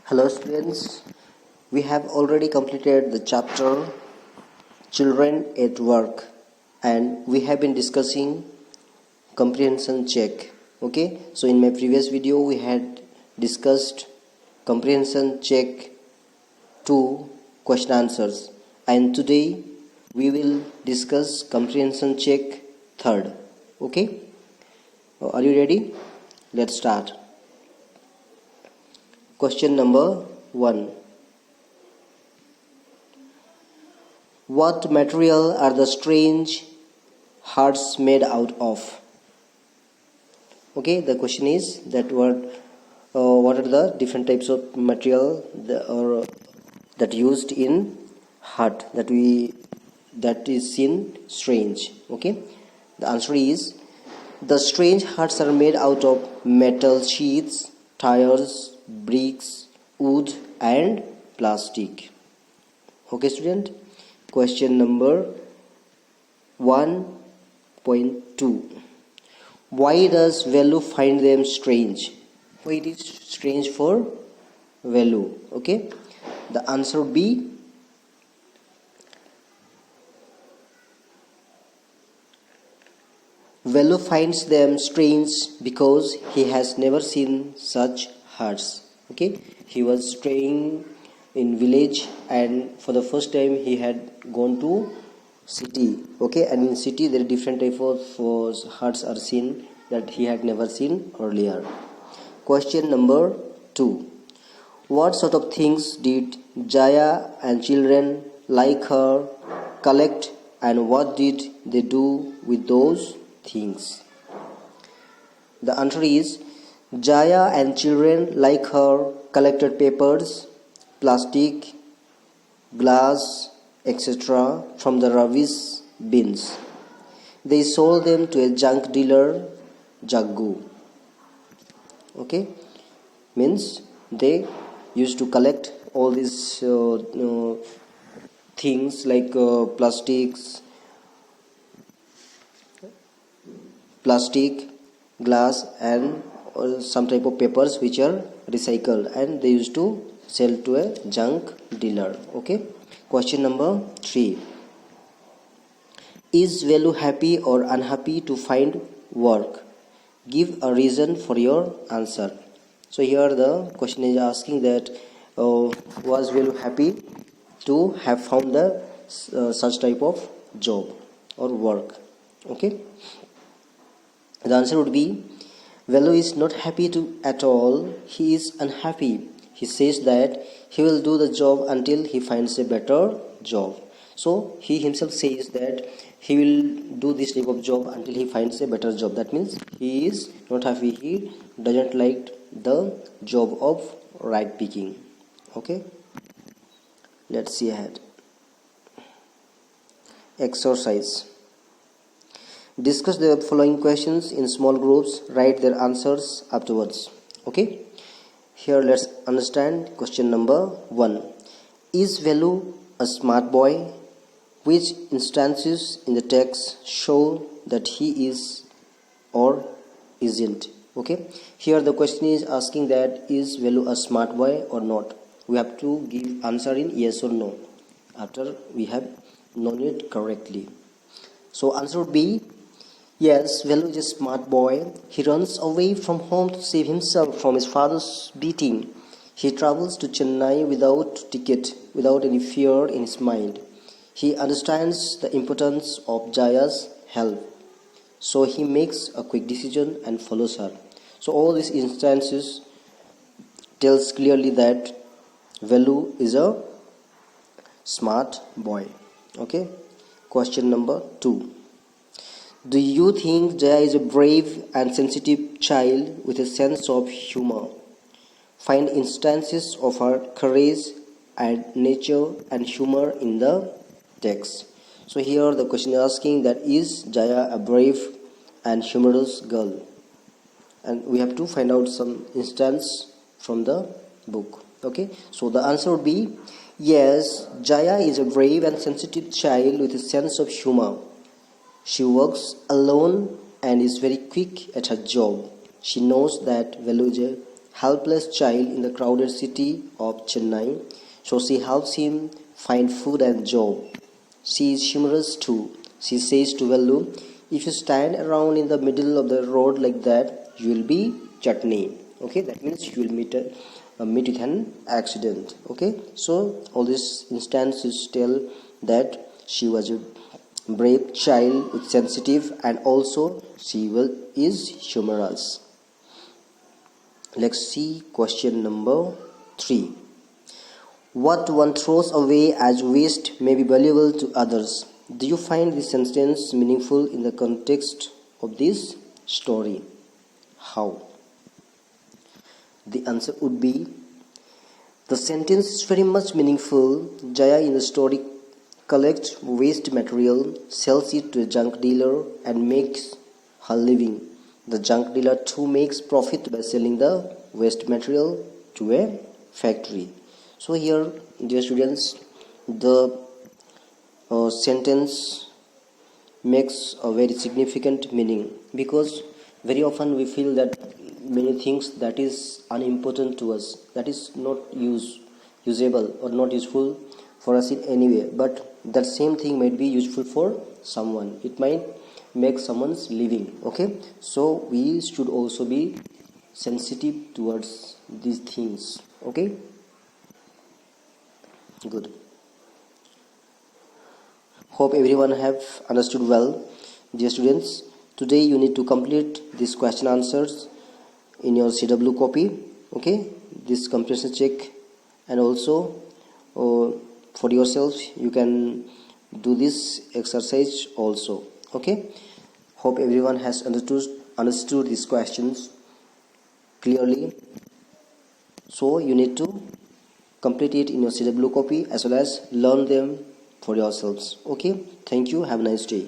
Hello students, we have already completed the chapter Children at Work and we have been discussing comprehension check. Okay, so in my previous video we had discussed comprehension check 2 question answers, and today we will discuss comprehension check 3rd. Okay, are you ready? Let's start. Question number 1. What material are the strange hearts made out of? Okay, the question is that what are the different types of material that used in heart that is seen strange. Okay, the answer is the strange hearts are made out of metal sheets, tires, bricks, wood and plastic. Okay student, question number 1.2. Why does Velu find them strange? Why it is strange for Velu? Okay, the answer B. Velu finds them strange because he has never seen such hearts. Okay, he was staying in village and for the first time he had gone to city. Okay, and in city there are different type of hearts are seen that he had never seen earlier. Question number 2. What sort of things did Jaya and children like her collect, and what did they do with those things? The answer is Jaya and children like her collected papers, plastic, glass, etc. from the rubbish bins. They sold them to a junk dealer, Jaggu. Okay, means they used to collect all these things like plastic, glass and some type of papers which are recycled, and they used to sell to a junk dealer. Okay, question number 3. Is Velu happy or unhappy to find work? Give a reason for your answer. So here the question is asking that was Velu happy to have found the such type of job or work? Okay, the answer would be Velu is not happy at all. He is unhappy. He says that he will do the job until he finds a better job. So he himself says that he will do this type of job until he finds a better job. That means he is not happy. He doesn't like the job of right picking. Okay, let's see ahead. Exercise. Discuss the following questions in small groups. Write their answers afterwards. Okay, here let's understand question number 1. Is Velu a smart boy? Which instances in the text show that he is or isn't? Okay, here the question is asking that is Velu a smart boy or not. We have to give answer in yes or no after we have known it correctly. So answer would be yes, Velu is a smart boy. He runs away from home to save himself from his father's beating. He travels to Chennai without ticket, without any fear in his mind. He understands the importance of Jaya's help. So he makes a quick decision and follows her. So all these instances tells clearly that Velu is a smart boy. Okay. Question number 2. Do you think Jaya is a brave and sensitive child with a sense of humor? Find instances of her courage and nature and humor in the text. So here the question is asking that is Jaya a brave and humorous girl? And we have to find out some instance from the book. Okay, so the answer would be yes, Jaya is a brave and sensitive child with a sense of humor. She works alone and is very quick at her job. She knows that Velu is a helpless child in the crowded city of Chennai. So she helps him find food and job. She is humorous too. She says to Vellu, if you stand around in the middle of the road like that, you will be chutney. Okay, that means you will meet with an accident. Okay, so all these instances tell that she was a brave child with sensitive, and also she is humorous. Let's see question number 3. What one throws away as waste may be valuable to others. Do you find this sentence meaningful in the context of this story? How? The answer would be, the sentence is very much meaningful. Jaya in the story collects waste material, sells it to a junk dealer, and makes her living. The junk dealer too makes profit by selling the waste material to a factory. So here, dear students, the sentence makes a very significant meaning, because very often we feel that many things that is unimportant to us, that is not usable or not useful for us in any way, but that same thing might be useful for someone. It might make someone's living. Okay, so we should also be sensitive towards these things. Okay, good. Hope everyone have understood well. Dear students, today you need to complete these question answers in your CW copy. Okay, this comprehension check, and also for yourself you can do this exercise also. Okay, hope everyone has understood these questions clearly. So you need to complete it in your CW copy as well as learn them for yourselves. Okay, thank you, have a nice day.